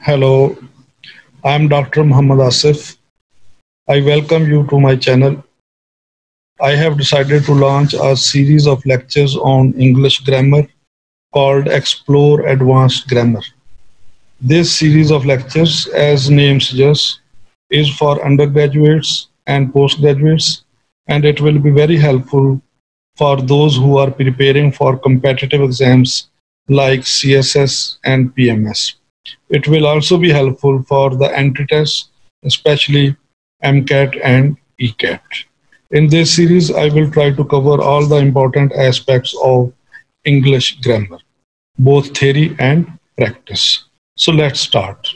Hello, I am Dr. Muhammad Asif. I welcome you to my channel. I have decided to launch a series of lectures on English grammar called Explore Advanced Grammar. This series of lectures, as name suggests, is for undergraduates and postgraduates, and it will be very helpful for those who are preparing for competitive exams like CSS and PMS. It will also be helpful for the entry tests, especially MCAT and ECAT. In this series, I will try to cover all the important aspects of English grammar, both theory and practice. So let's start.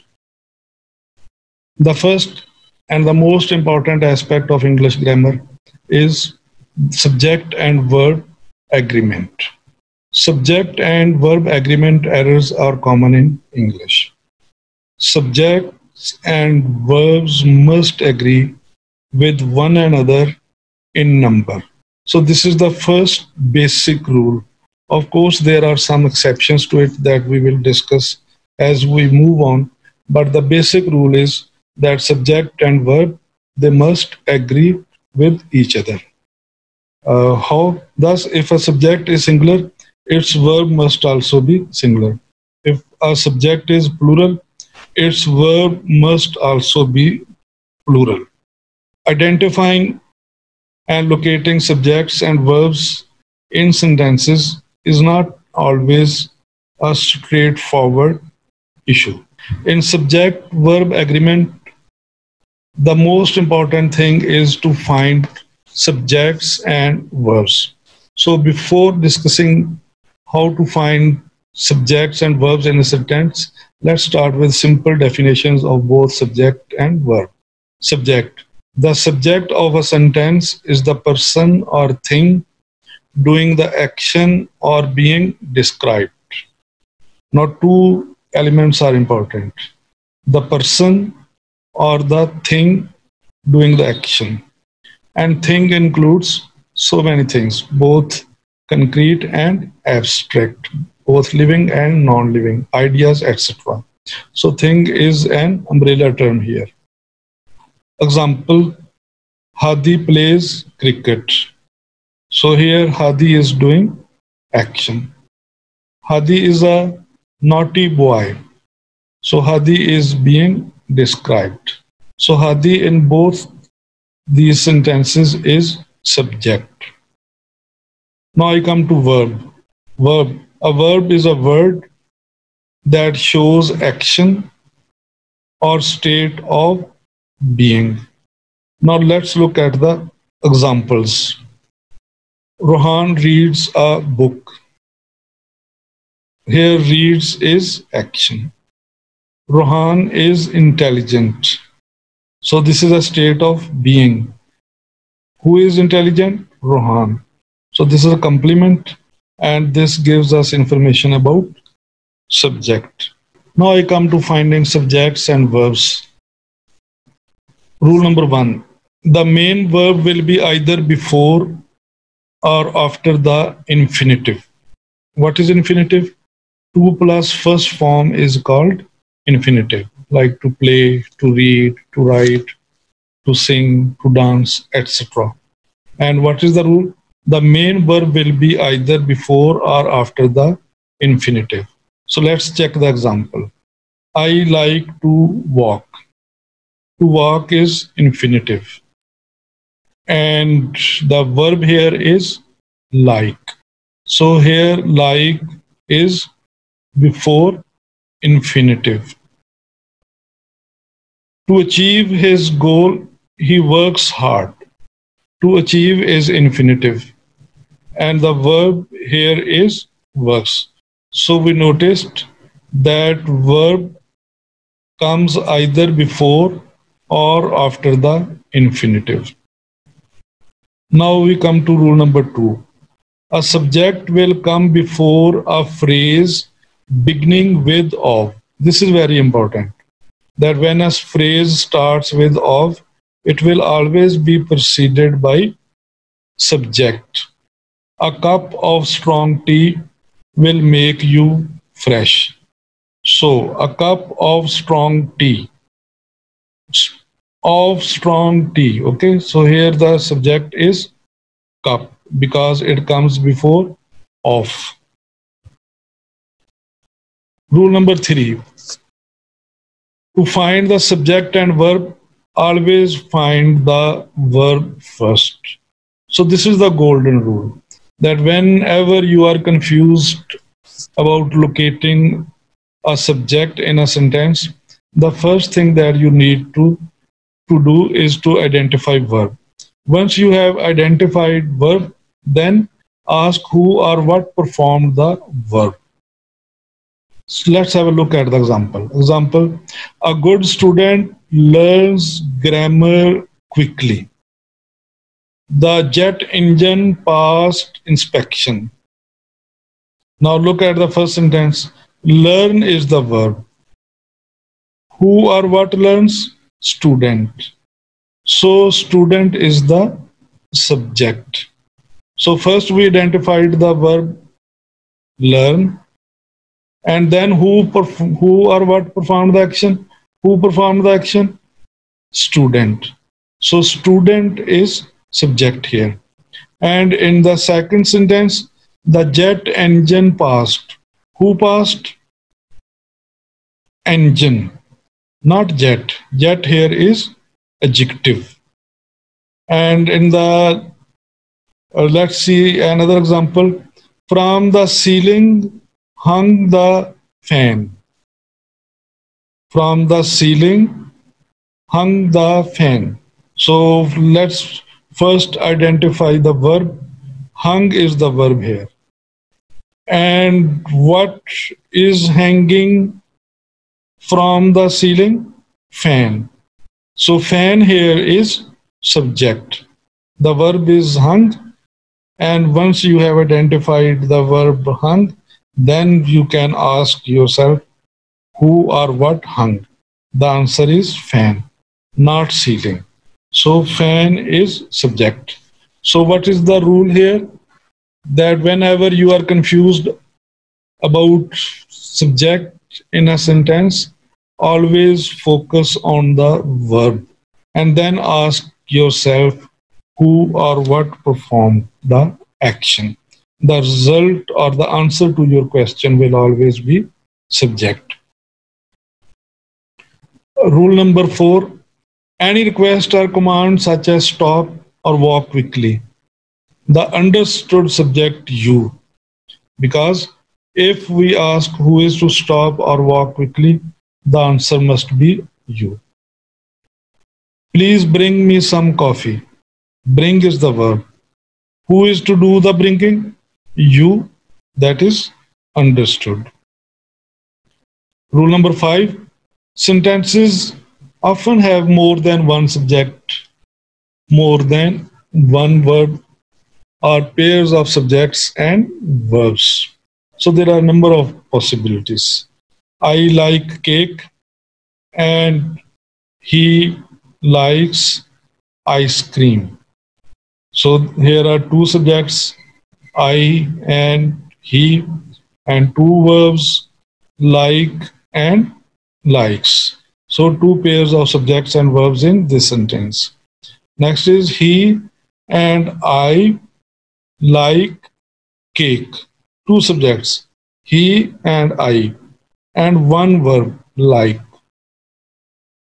The first and the most important aspect of English grammar is subject and verb agreement. Subject and verb agreement errors are common in English. Subjects and verbs must agree with one another in number. So this is the first basic rule. Of course, there are some exceptions to it that we will discuss as we move on, but the basic rule is that subject and verb, they must agree with each other. How? Thus, if a subject is singular, its verb must also be singular. If a subject is plural, its verb must also be plural. Identifying and locating subjects and verbs in sentences is not always a straightforward issue. In subject-verb agreement, the most important thing is to find subjects and verbs. So before discussing how to find subjects and verbs in a sentence, let's start with simple definitions of both subject and verb. Subject. The subject of a sentence is the person or thing doing the action or being described. Now, two elements are important: the person or the thing doing the action. And thing includes so many things, both concrete and abstract, both living and non-living, ideas, etc. So thing is an umbrella term here. Example, Hadi plays cricket. So here Hadi is doing action. Hadi is a naughty boy. So Hadi is being described. So Hadi in both these sentences is subject. Now I come to verb. Verb. A verb is a word that shows action or state of being. Now let's look at the examples. Rohan reads a book. Here reads is action. Rohan is intelligent. So this is a state of being. Who is intelligent? Rohan. So this is a complement, and this gives us information about subject. Now I come to finding subjects and verbs. Rule number 1. The main verb will be either before or after the infinitive. What is infinitive? To plus first form is called infinitive, like to play, to read, to write, to sing, to dance, etc. And what is the rule? The main verb will be either before or after the infinitive. So let's check the example. I like to walk. To walk is infinitive. And the verb here is like. So here like is before infinitive. To achieve his goal, he works hard. To achieve is infinitive. And the verb here is works. So we noticed that verb comes either before or after the infinitive. Now we come to rule number 2. A subject will come before a phrase beginning with of. This is very important, that when a phrase starts with of, it will always be preceded by subject. A cup of strong tea will make you fresh. So a cup of strong tea. Of strong tea. Okay, so here the subject is cup because it comes before of. Rule number 3. To find the subject and verb, always find the verb first. So this is the golden rule that whenever you are confused about locating a subject in a sentence, the first thing that you need to do is to identify verb. Once you have identified verb, then ask who or what performed the verb. So let's have a look at the example. Example, a good student learns grammar quickly. The jet engine passed inspection. Now look at the first sentence. Learn is the verb. Who or what learns? Student. So student is the subject. So first we identified the verb learn, and then who or what performed the action? Who performed the action? Student. So student is subject here. And in the second sentence, the jet engine passed. Who passed? Engine, not jet. Jet here is adjective. And in the let's see another example. From the ceiling hung the fan. From the ceiling hung the fan. So let's first identify the verb. Hung is the verb here. And what is hanging from the ceiling? Fan. So fan here is subject. The verb is hung, and once you have identified the verb hung, then you can ask yourself who or what hung. The answer is fan, not ceiling. So fan is subject. So what is the rule here? That whenever you are confused about subject in a sentence, always focus on the verb and then ask yourself who or what performed the action. The result or the answer to your question will always be subject. Rule number 4, any request or command such as stop or walk quickly, the understood subject you, because if we ask who is to stop or walk quickly, the answer must be you. Please bring me some coffee. Bring is the verb. Who is to do the bringing? You, that is understood. Rule number 5, sentences often have more than one subject, more than one verb, or pairs of subjects and verbs. So there are a number of possibilities. I like cake and he likes ice cream. So here are two subjects, I and he, and two verbs, like and likes. So two pairs of subjects and verbs in this sentence. Next is he and I like cake. Two subjects, he and I, and one verb, like.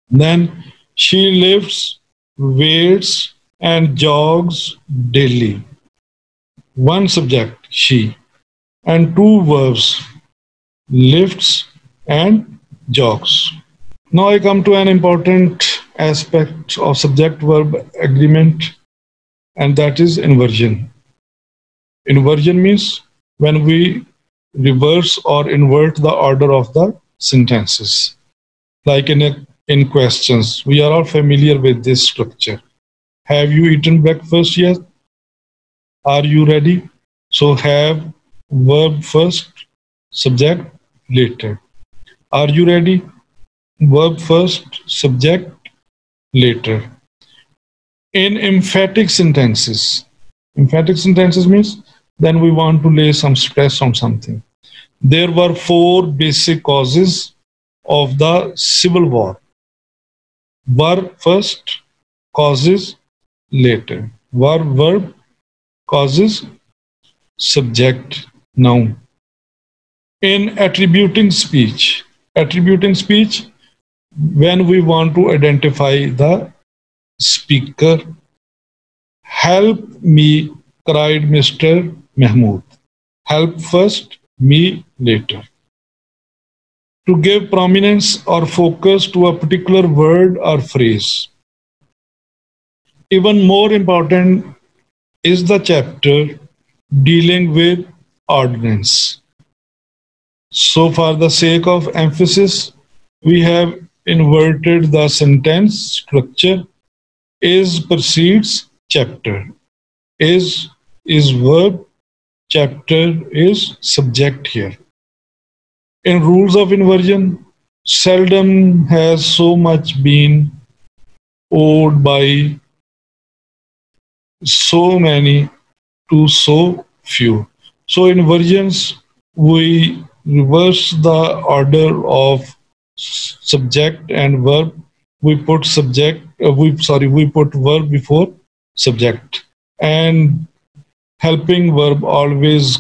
Then she lifts weights and jogs daily. One subject, she, and two verbs, lifts and jogs. Now I come to an important aspect of subject-verb agreement, and that is inversion. Inversion means when we reverse or invert the order of the sentences. Like in questions, we are all familiar with this structure. Have you eaten breakfast yet? Are you ready? So have verb first, subject later. Are you ready? Verb first, subject later. In emphatic sentences means then we want to lay some stress on something. There were 4 basic causes of the civil war. Verb first, causes later. Verb, causes, subject, noun. In attributing speech, when we want to identify the speaker, help me, cried Mr. Mahmood. Help first, me later. To give prominence or focus to a particular word or phrase. Even more important is the chapter dealing with ordinance. So, for the sake of emphasis, we have inverted the sentence structure. Is precedes chapter. Is verb, chapter is subject here. In rules of inversion, seldom has so much been owed by so many to so few. So in versions, we reverse the order of subject and verb. We put we put verb before subject, and helping verb always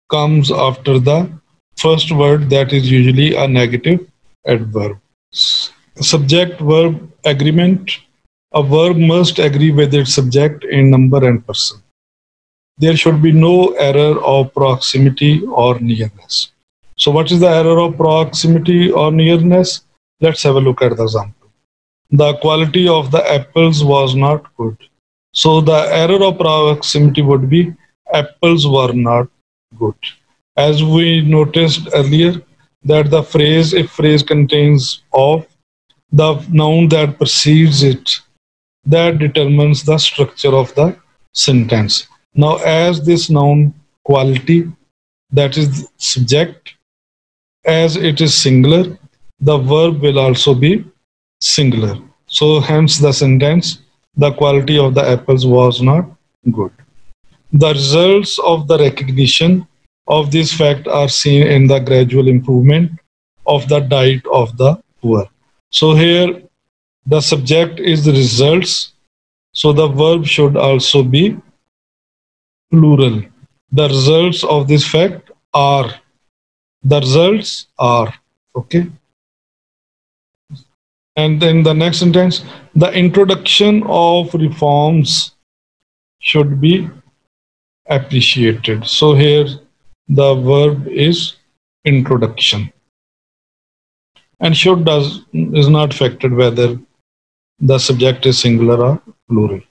comes after the first word, that is usually a negative adverb. Subject-verb agreement. A verb must agree with its subject in number and person. There should be no error of proximity or nearness. So what is the error of proximity or nearness? Let's have a look at the example. The quality of the apples was not good. So the error of proximity would be apples were not good. As we noticed earlier, that the phrase, if phrase contains of, the noun that precedes it, that determines the structure of the sentence. Now, as this noun quality, that is subject, as it is singular, the verb will also be singular. So hence the sentence, the quality of the apples was not good. The results of the recognition of this fact are seen in the gradual improvement of the diet of the poor. So here the subject is the results. So the verb should also be plural. The results of this fact are. The results are. Okay. And then the next sentence, the introduction of reforms should be appreciated. So here the verb is introduction. And should is not affected whether the subject is singular or plural.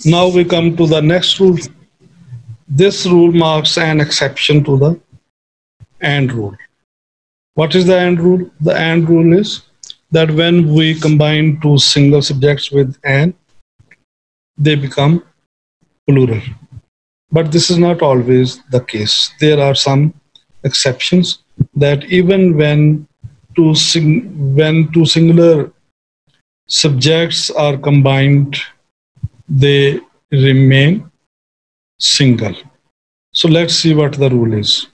Now we come to the next rule. This rule marks an exception to the and rule. What is the and rule? The and rule is that when we combine two single subjects with an, they become plural. But this is not always the case. There are some exceptions that even when two singular subjects are combined, they remain single. So let's see what the rule is.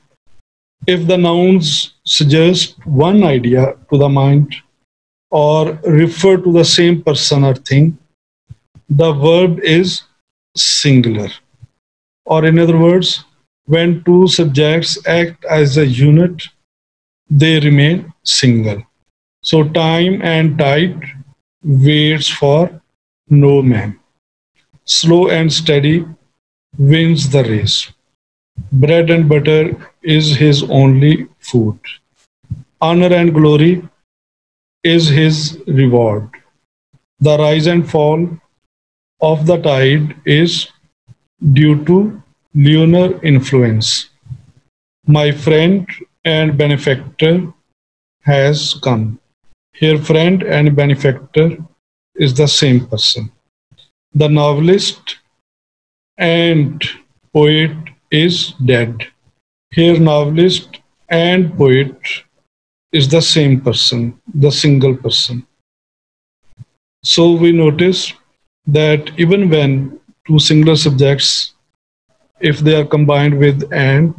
If the nouns suggest one idea to the mind or refer to the same person or thing, the verb is singular. Or in other words, when two subjects act as a unit, they remain single. So time and tide waits for no man. Slow and steady wins the race. Bread and butter is his only food. Honor and glory is his reward. The rise and fall of the tide is due to lunar influence. My friend and benefactor has come. Here, friend and benefactor is the same person. The novelist and poet is dead. Here, novelist and poet is the same person, the single person. So we notice that even when two singular subjects, if they are combined with and,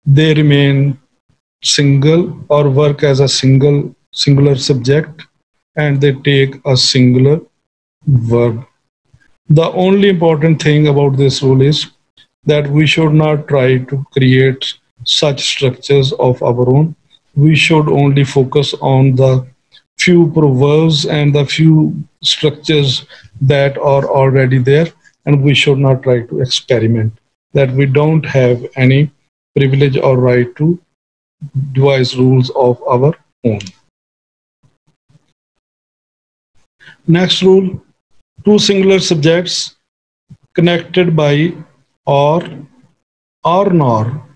they remain single or work as a singular subject, and they take a singular verb. The only important thing about this rule is that we should not try to create such structures of our own. We should only focus on the few proverbs and the few structures that are already there, and we should not try to experiment. That we don't have any privilege or right to devise rules of our own. Next rule, two singular subjects connected by or nor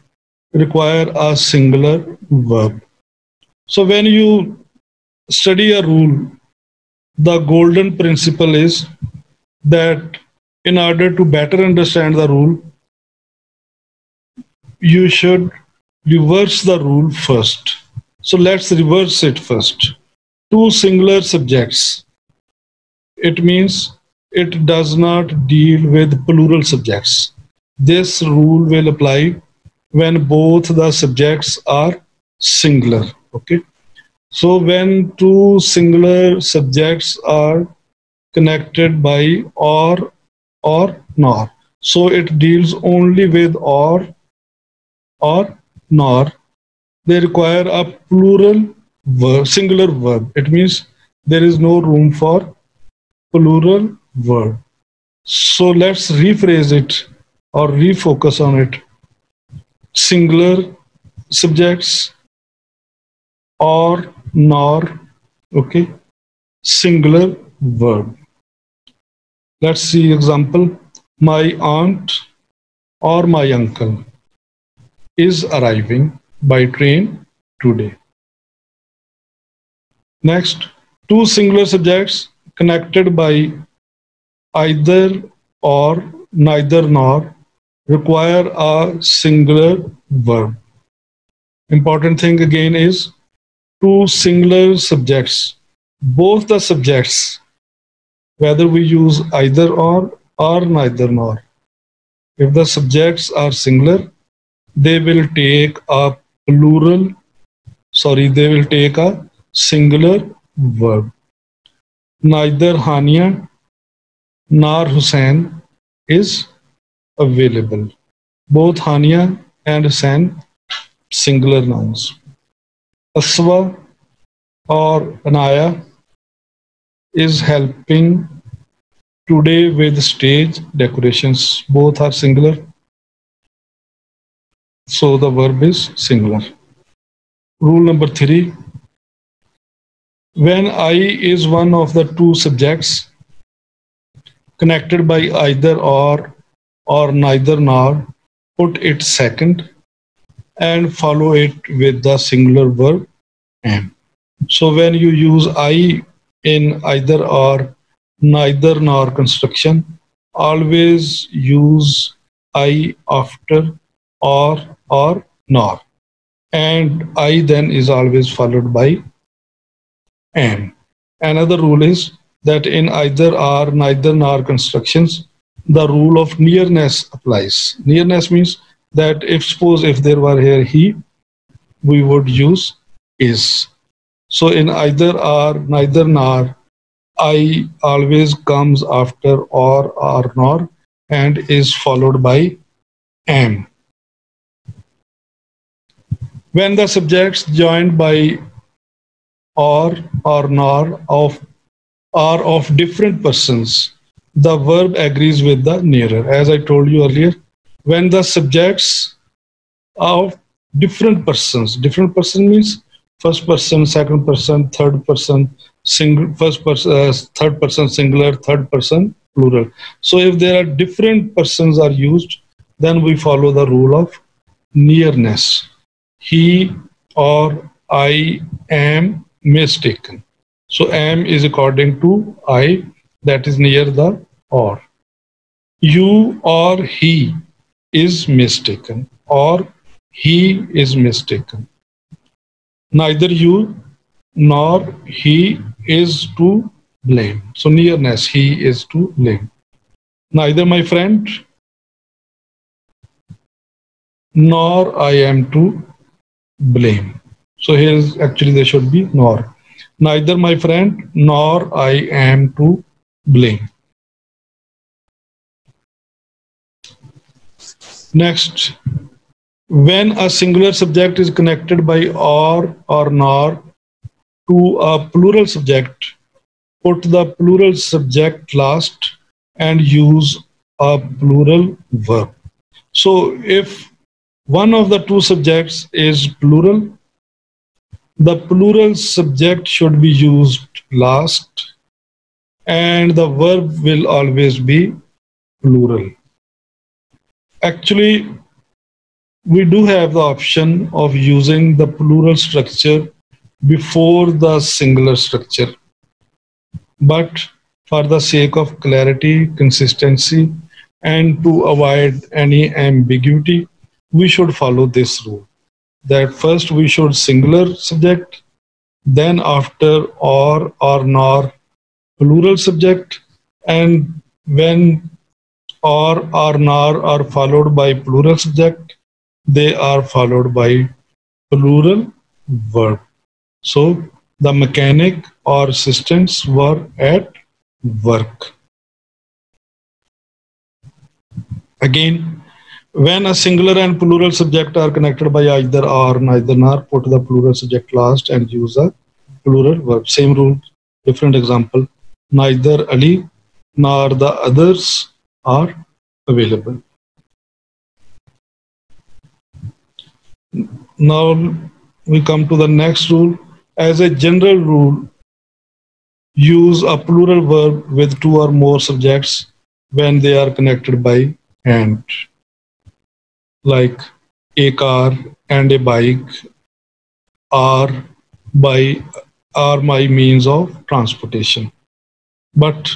require a singular verb. So when you study a rule, the golden principle is that in order to better understand the rule, you should reverse the rule first. So let's reverse it first. Two singular subjects. It means it does not deal with plural subjects. This rule will apply when both the subjects are singular. Okay. So when two singular subjects are connected by or nor, so it deals only with or nor. They require a plural verb, singular verb. It means there is no room for plural verb. So let's rephrase it or refocus on it. Singular subjects or nor, okay, singular verb. Let's see example. My aunt or my uncle is arriving by train today. Next, two singular subjects connected by either or, neither nor require a singular verb. Important thing again is two singular subjects. Both the subjects, whether we use either or neither nor, if the subjects are singular, they will take a singular verb. Neither Hania nor Hussein is available. Both Hania and Hussein singular nouns. Aswa or Anaya is helping today with stage decorations. Both are singular. So the verb is singular. Rule number 3. When I is one of the two subjects connected by either or neither nor, put it second and follow it with the singular verb am. So when you use I in either or neither nor construction, always use I after or nor, and I then is always followed by am. Another rule is that in either or neither nor constructions, the rule of nearness applies. Nearness means that if there were here he, we would use is. So in either or neither nor, I always comes after or nor and is followed by am. When the subjects joined by or nor are of different persons, the verb agrees with the nearer. As I told you earlier, when the subjects are of different person means first person, second person, third person, third person singular, third person plural. So if there are different persons are used, then we follow the rule of nearness. He or I am mistaken. So am is according to I, that is near the or. You or he is mistaken, or he is mistaken. Neither you nor he is to blame. So nearness, he is to blame. Neither my friend nor I am to blame. So here is actually there should be nor. Neither my friend nor I am to blame. Next, when a singular subject is connected by or nor to a plural subject, put the plural subject last and use a plural verb. So if one of the two subjects is plural, the plural subject should be used last and the verb will always be plural. Actually, we do have the option of using the plural structure before the singular structure. But for the sake of clarity, consistency, and to avoid any ambiguity, we should follow this rule that first we should singular subject, then after or nor plural subject, and when or nor are followed by plural subject, they are followed by plural verb. So the mechanic or assistants were at work. Again, when a singular and plural subject are connected by either or, neither nor, put the plural subject last and use a plural verb. Same rule, different example. Neither Ali nor the others are available. Now we come to the next rule. As a general rule, use a plural verb with two or more subjects when they are connected by and, like a car and a bike are by are my means of transportation. But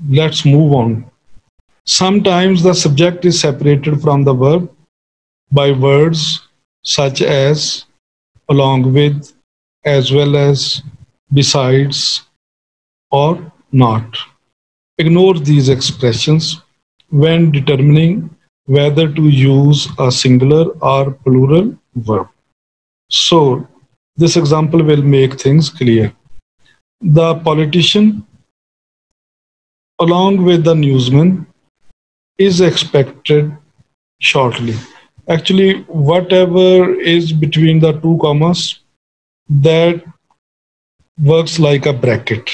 let's move on. Sometimes the subject is separated from the verb by words such as along with, as well as, besides, or not. Ignore these expressions when determining whether to use a singular or plural verb. So, this example will make things clear. The politician, along with the newsman, is expected shortly. Actually, whatever is between the two commas, that works like a bracket.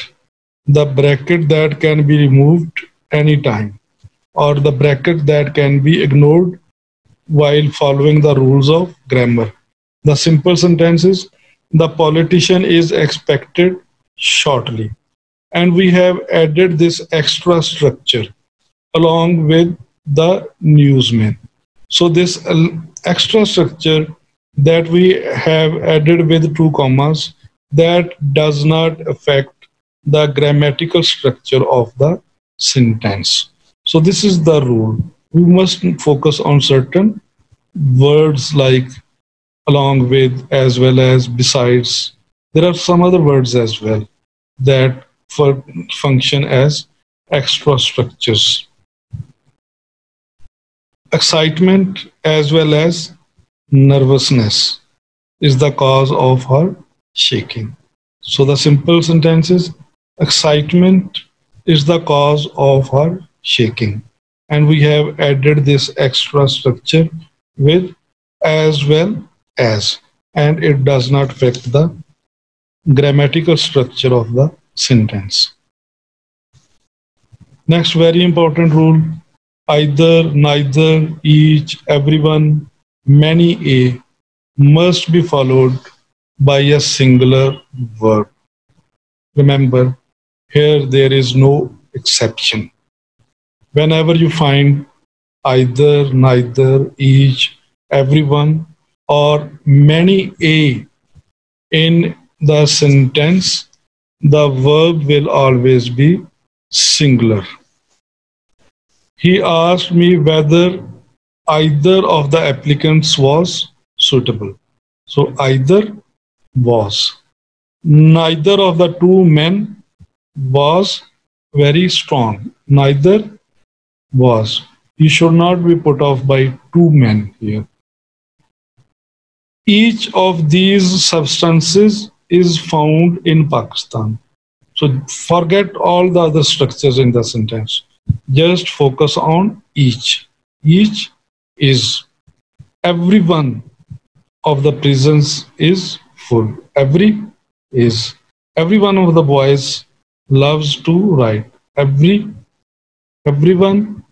The bracket that can be removed anytime, or the bracket that can be ignored while following the rules of grammar. The simple sentence is the politician is expected shortly. And we have added this extra structure along with the newsman. So this extra structure that we have added with two commas, that does not affect the grammatical structure of the sentence. So this is the rule. We must focus on certain words like along with, as well as, besides. There are some other words as well that function as extra structures. Excitement as well as nervousness is the cause of her shaking. So the simple sentence is excitement is the cause of her shaking. And we have added this extra structure with as well as, and it does not affect the grammatical structure of the sentence. Next very important rule, either, neither, each, everyone, many, a must be followed by a singular verb. Remember, here there is no exception. Whenever you find either, neither, each, everyone, or many a in the sentence, the verb will always be singular. He asked me whether either of the applicants was suitable. So either was. Neither of the two men was very strong. Neither was. You should not be put off by two men here. Each of these substances is found in Pakistan. So forget all the other structures in the sentence. Just focus on each. Each is every one of the prisons is full. Every one of the boys loves to write. Everyone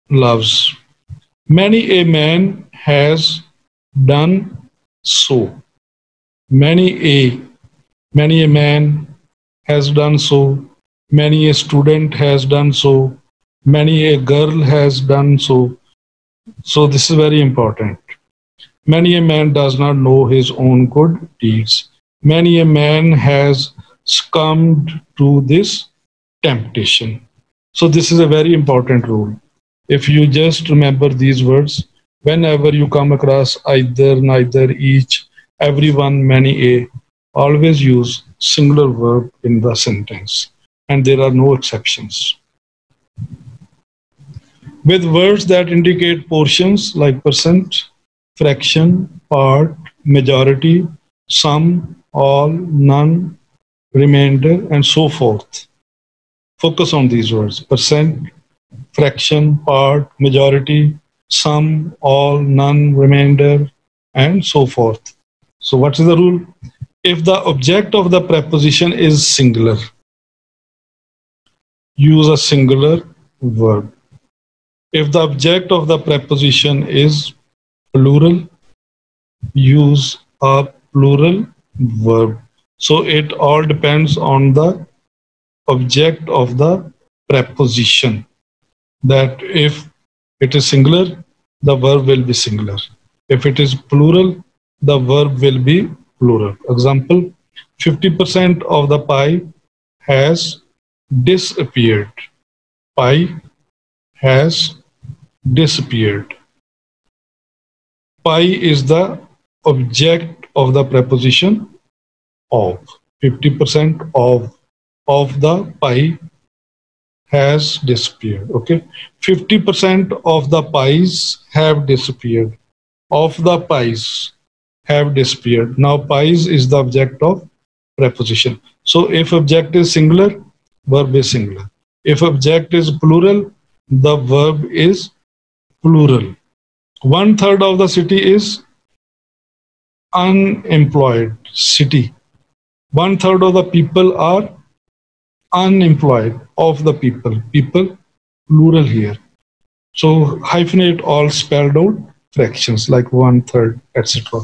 loves. Many a man has done so. Many a many a man has done so. Many a student has done so. Many a girl has done so. So this is very important. Many a man does not know his own good deeds. Many a man has succumbed to this temptation. So this is a very important rule. If you just remember these words, whenever you come across either, neither, each, everyone, many a, always use singular verb in the sentence. And there are no exceptions. With words that indicate portions like percent, fraction, part, majority, some, all, none, remainder, and so forth. Focus on these words: percent, fraction, part, majority, some, all, none, remainder, and so forth. So what is the rule? If the object of the preposition is singular, use a singular verb. If the object of the preposition is plural, use a plural verb. So it all depends on the object of the preposition. That if it is singular, the verb will be singular. If it is plural, the verb will be plural. Example, 50% of the pie has disappeared. Pie has disappeared. Pie is the object of the preposition of. 50% of the pie has disappeared. Okay, 50% of the pies have disappeared. Of the pies have disappeared. Now pies is the object of preposition. So if object is singular, verb is singular. If object is plural, the verb is plural. 1/3 of the city is unemployed city. 1/3 of the people are unemployed. Of the people, plural here. So hyphenate all spelled out fractions like 1/3, etc.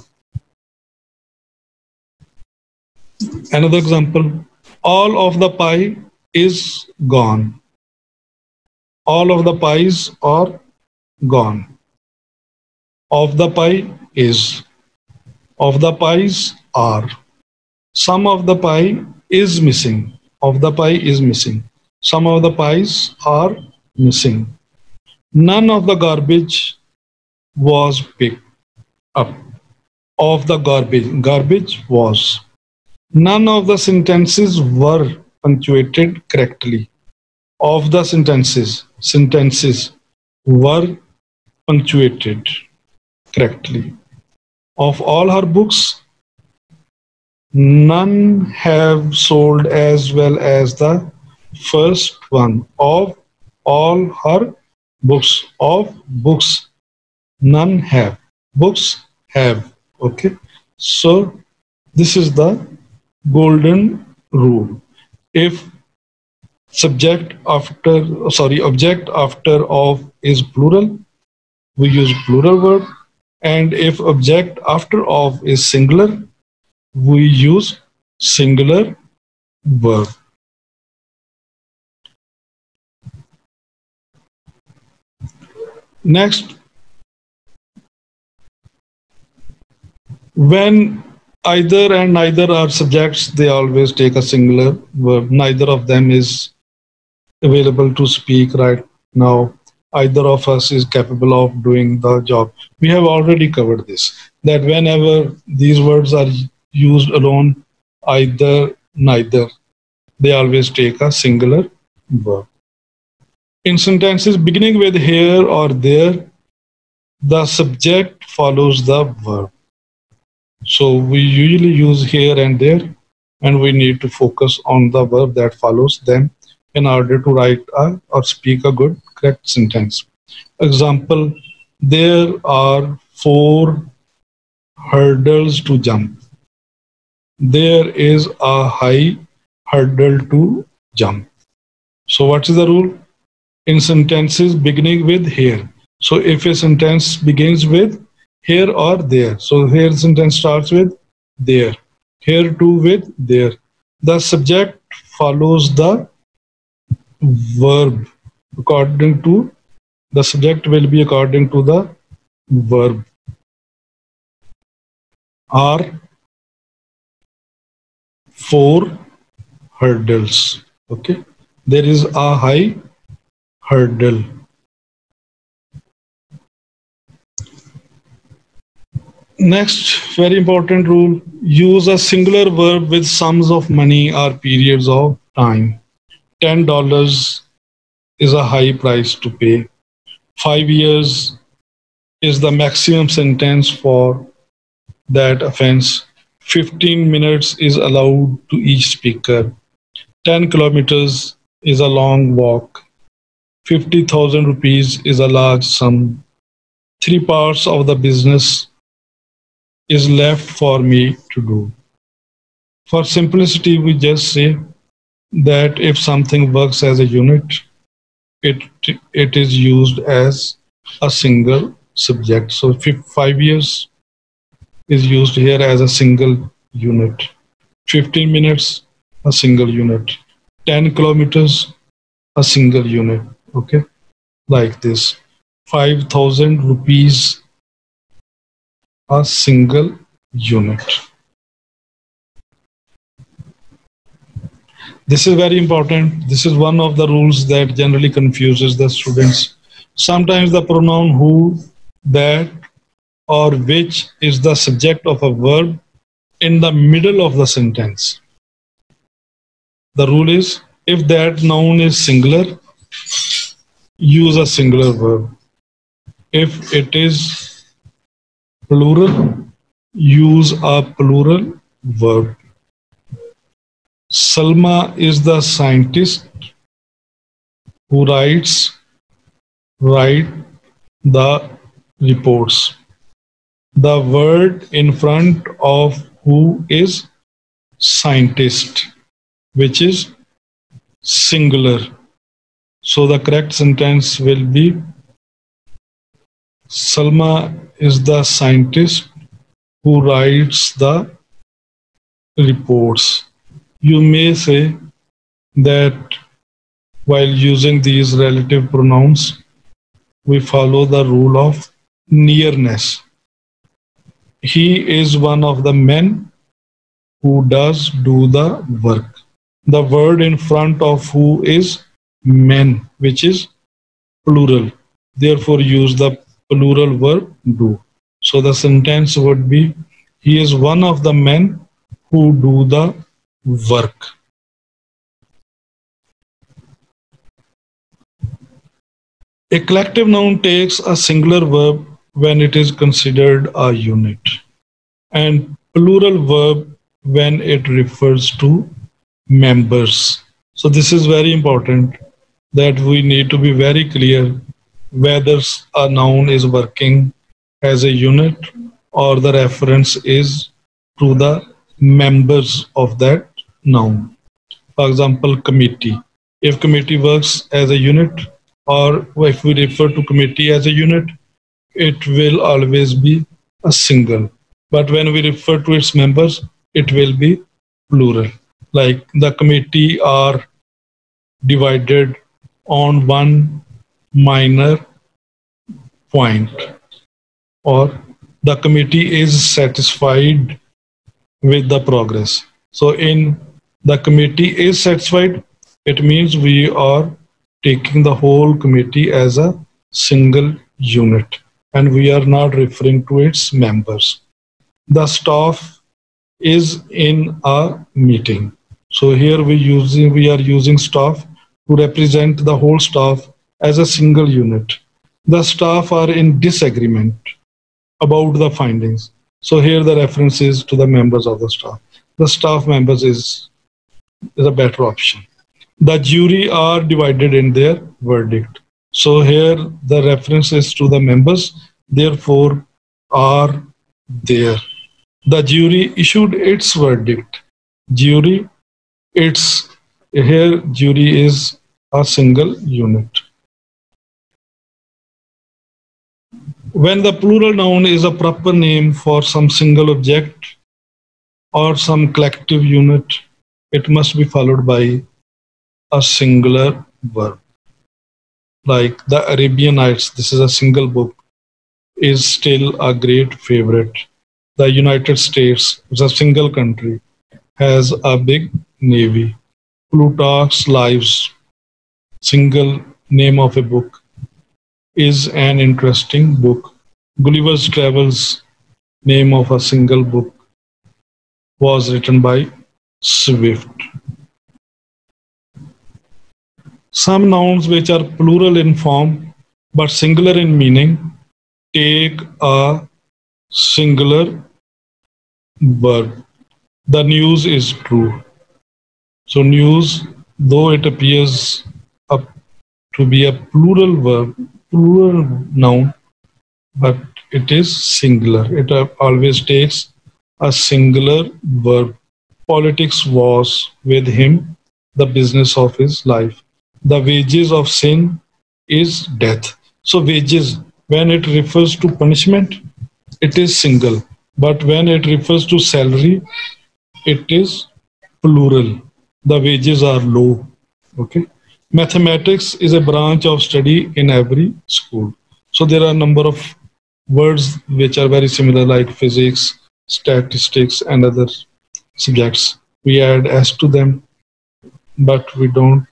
Another example, all of the pie is gone. All of the pies are gone. Of the pie is. Of the pies are. Some of the pie is missing. Of the pie is missing. Some of the pies are missing. None of the garbage was picked up. Of the garbage was. None of the sentences were punctuated correctly. Of the sentences were punctuated correctly. Of all her books, none have sold as well as the first one. Of all her books, of books, none have. Books have. Okay. So this is the golden rule. If object after of is plural, we use plural verb. And if object after of is singular, we use singular verb. Next, when either and neither are subjects, they always take a singular verb. Neither of them is available to speak right now. Either of us is capable of doing the job. We have already covered this, that whenever these words are used alone, either, neither, they always take a singular verb. In sentences beginning with here or there, the subject follows the verb. So we usually use here and there, and we need to focus on the verb that follows them in order to write or speak a good, correct sentence. Example, there are 4 hurdles to jump. There is a high hurdle to jump. So what is the rule? In sentences beginning with here. So if a sentence begins with here or there, so here sentence starts with there, here too with there. The subject follows the verb according to, the subject will be according to the verb. Are 4 hurdles. Okay. There is a high hurdle. Next, very important rule, use a singular verb with sums of money or periods of time. $10 is a high price to pay. 5 years is the maximum sentence for that offense. 15 minutes is allowed to each speaker. 10 kilometers is a long walk. 50,000 rupees is a large sum. 3 parts of the business is left for me to do. For simplicity, we just say that if something works as a unit, it is used as a single subject. So 5 years is used here as a single unit. 15 minutes, a single unit. 10 kilometers, a single unit. Okay, like this. 5,000 rupees, a single unit. This is very important. This is one of the rules that generally confuses the students. Sometimes the pronoun who, that, or which is the subject of a verb in the middle of the sentence. The rule is, if that noun is singular, use a singular verb. If it is plural, use a plural verb. Salma is the scientist who write the reports. The word in front of who is scientist, which is singular. So the correct sentence will be, Salma is the scientist who writes the reports. You may say that while using these relative pronouns, we follow the rule of nearness. He is one of the men who does do the work. The word in front of who is men, which is plural. Therefore, use the plural verb do. So the sentence would be, he is one of the men who do the work. A collective noun takes a singular verb when it is considered a unit, and plural verb when it refers to members. So this is very important, that we need to be very clear whether a noun is working as a unit or the reference is to the members of that noun. For example, committee. If committee works as a unit, or if we refer to committee as a unit, it will always be a single. But when we refer to its members, it will be plural. Like the committee are divided on one minor point, or the committee is satisfied with the progress. So in the committee is satisfied, it means we are taking the whole committee as a single unit, and we are not referring to its members. The staff is in a meeting. So here we are using staff to represent the whole staff as a single unit. The staff are in disagreement about the findings. So here the reference is to the members of the staff. The staff members is a better option. The jury are divided in their verdict. So here the reference is to the members, therefore are there. The jury issued its verdict. Jury, its, here jury is a single unit. When the plural noun is a proper name for some single object or some collective unit, it must be followed by a singular verb. Like the Arabian Nights, this is a single book, is still a great favorite. The United States is a single country, has a big navy. Plutarch's Lives, single name of a book, is an interesting book. Gulliver's Travels, name of a single book, was written by Swift. Some nouns which are plural in form but singular in meaning take a singular verb. The news is true. So news, though it appears to be a plural verb, plural noun, but it is singular. It always takes a singular verb. Politics was with him the business of his life. The wages of sin is death. So wages, when it refers to punishment, it is single. But when it refers to salary, it is plural. The wages are low. Okay. Mathematics is a branch of study in every school. So there are a number of words which are very similar, like physics, statistics, and other subjects. We add s to them, but we don't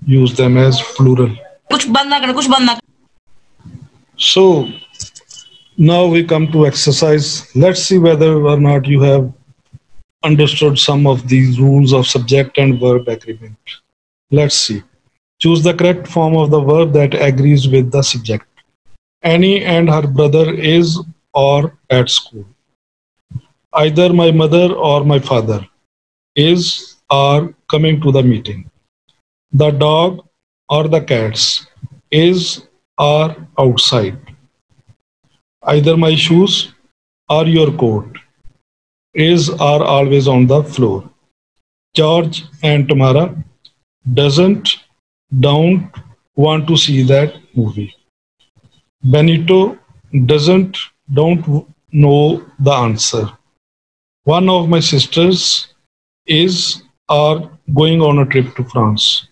use them as plural. So now we come to exercise. Let's see whether or not you have understood some of these rules of subject and verb agreement. Let's see. Choose the correct form of the verb that agrees with the subject. Annie and her brother is or at school. Either my mother or my father is are coming to the meeting. The dog or the cats is are outside. Either my shoes or your coat is are always on the floor. George and Tamara don't want to see that movie. Benito don't know the answer. One of my sisters is are going on a trip to France.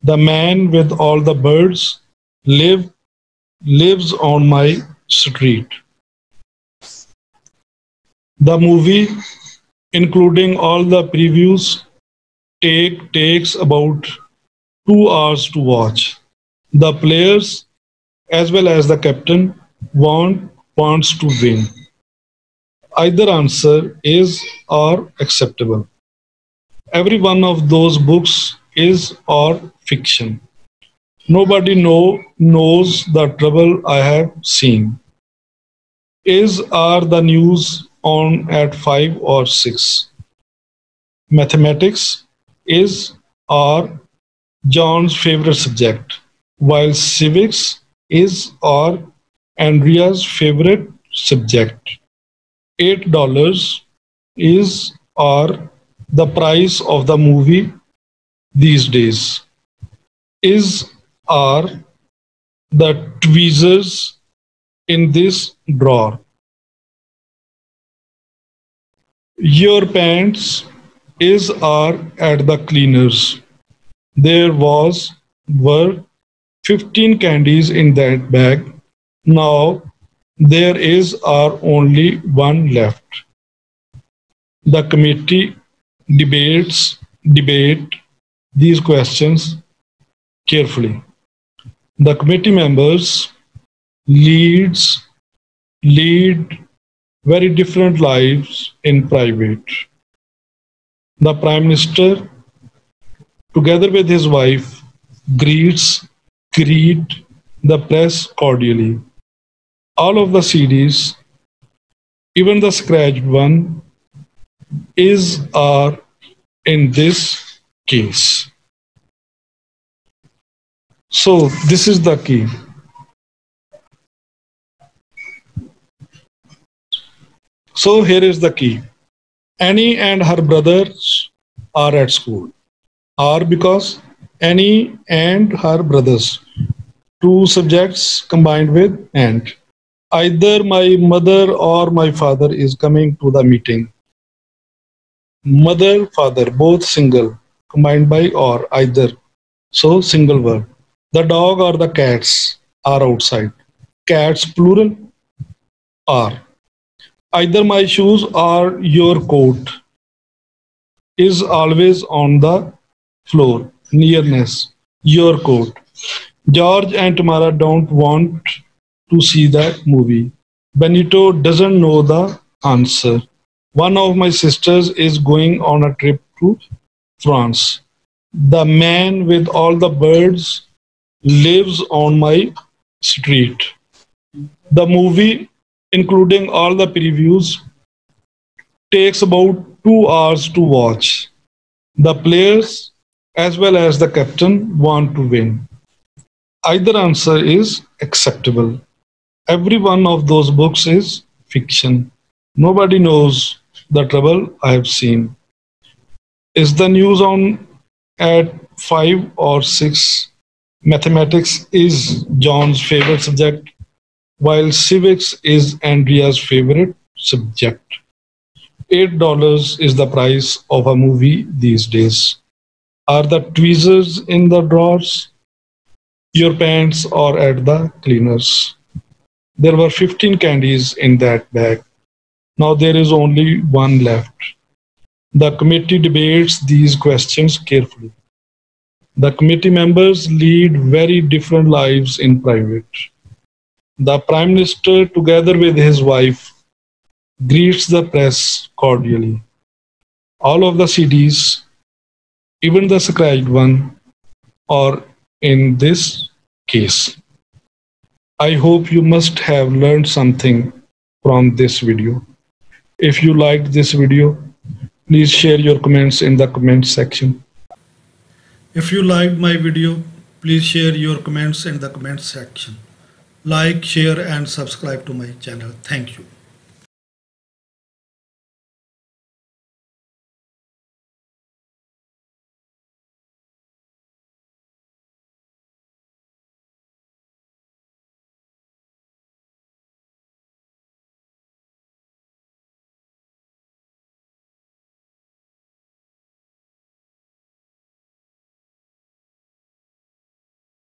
The man with all the birds lives on my street. The movie, including all the previews, takes about 2 hours to watch. The players as well as the captain wants to win. Either answer is or acceptable. Every one of those books is or fiction. Nobody knows the trouble I have seen. Is are the news on at 5 or 6? Mathematics is or John's favorite subject, while civics is or Andrea's favorite subject. $8 is or the price of the movie these days. Is are the tweezers in this drawer. Your pants is are at the cleaners. There were 15 candies in that bag. Now there is are only one left. The committee debate these questions carefully. The committee members lead very different lives in private. The Prime Minister, together with his wife, greet the press cordially. All of the CDs Even the scratched one is are in this case. So this is the key. So here is the key. Annie and her brothers are at school. Are because Annie and her brothers. Two subjects combined with and. Either my mother or my father is coming to the meeting. Mother, father, both single, combined by or either. So single verb. The dog or the cats are outside. Cats plural are. Either my shoes or your coat is always on the floor. Nearness. Your coat. George and Tamara don't want to see that movie. Benito doesn't know the answer. One of my sisters is going on a trip to France. The man with all the birds lives on my street. The movie, including all the previews, takes about 2 hours to watch. The players, as well as the captain, want to win. Either answer is acceptable. Every one of those books is fiction. Nobody knows the trouble I have seen. Is the news on at 5 or 6? Mathematics is John's favorite subject, while civics is Andrea's favorite subject. $8 is the price of a movie these days. Are the tweezers in the drawers? Your pants or at the cleaners? There were 15 candies in that bag. Now there is only one left. The committee debates these questions carefully. The committee members lead very different lives in private. The Prime Minister, together with his wife, greets the press cordially. All of the CDs, even the scratched one, are in this case. I hope you must have learned something from this video. If you liked this video, please share your comments in the comment section. If you liked my video, please share your comments in the comment section. Like, share and subscribe to my channel. Thank you.